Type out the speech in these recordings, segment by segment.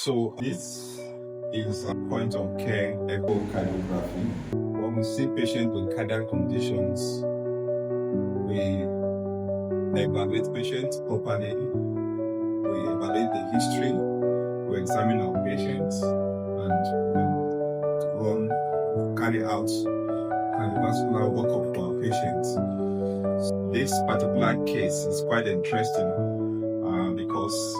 So this is a point of care echocardiography. When we see patients with cardiac conditions, we evaluate patients properly, we evaluate the history, we examine our patients, and we carry out cardiovascular workup for our patients. This particular case is quite interesting because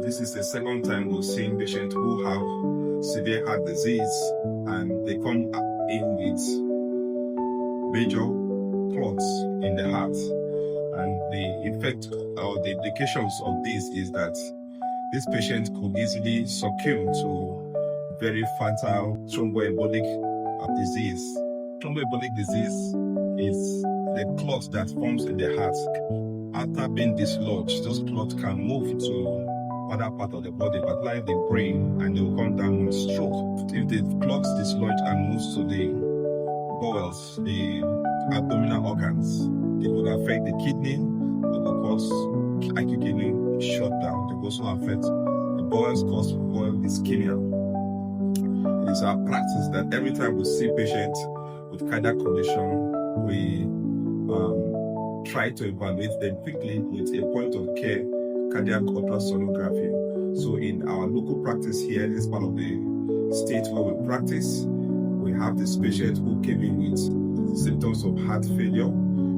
this is the second time we're seeing patients who have severe heart disease and they come in with major clots in the heart. And the effect or the implications of this is that this patient could easily succumb to very fatal thromboembolic disease. Thromboembolic disease is the clot that forms in the heart. After being dislodged, those clots can move to other part of the body, particularly the brain, and they will come down with stroke. If the clot dislodge and moves to the bowels, the abdominal organs, it will affect the kidney, it will cause acute kidney shutdown. It will also affect the bowels, cause bowel ischemia. It is our practice that every time we see patients with cardiac condition, we try to evaluate them quickly with a point of care cardiac ultrasonography. So in our local practice here, this part of the state where we practice, we have this patient who came in with symptoms of heart failure.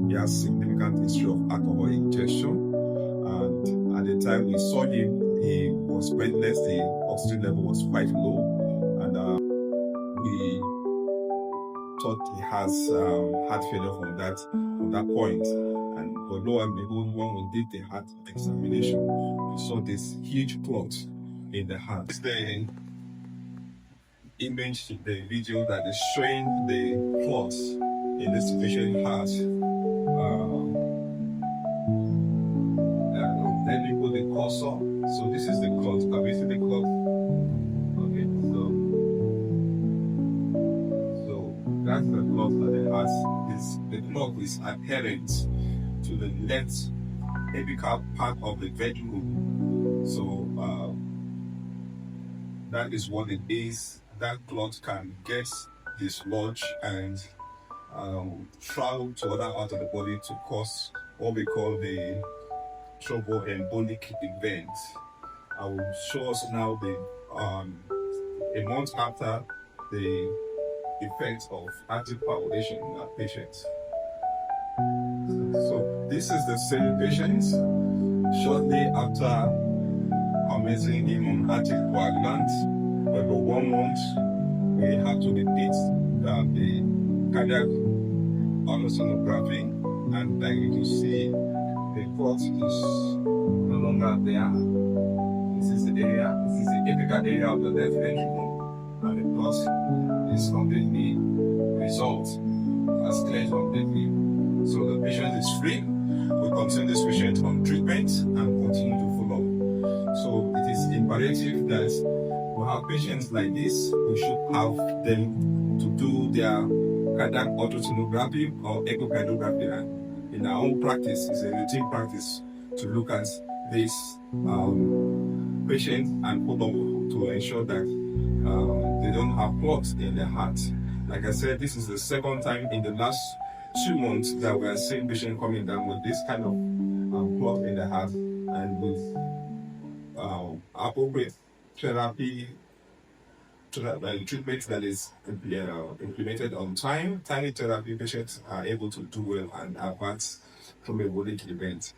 He has significant history of alcohol ingestion, and at the time we saw him, he was breathless, the oxygen level was quite low, and we thought he has heart failure from that point. And lo and behold, when we did the heart examination, we saw this huge clot in the heart. It's the image, the video that is showing the clots in this patient's heart. Then we put the cursor. So this is the clot. Can we see the clot? Okay, so that's the clot that the heart is. The clot is adherent to the left apical part of the ventricle. So that is what it is. That clot can get dislodged and travel to other parts of the body to cause what we call the thromboembolic event. I will show us now the a month after the effect of anticoagulation in our patients. So this is the same patient shortly after commencing him on anticoagulant. For 1 month, we had to repeat the cardiac ultrasonography, and like you can see, the clot is no longer there. This is the area, this is the apical area of the left ventricle, and the clot is completely resolved, has cleared completely. So the patient is free. We continue this patient on treatment and continue to follow. So it is imperative that we have patients like this. We should have them to do their cardiac ultrasonography or echocardiography. In our own practice, it's a routine practice to look at this patient and follow to ensure that they don't have clots in their heart. Like I said, this is the second time in the last 2 months that we are seeing patients coming down with this kind of clot in the heart, and with appropriate therapy, treatment that is implemented on time, timely therapy, patients are able to do well and advance from a thromboembolic event.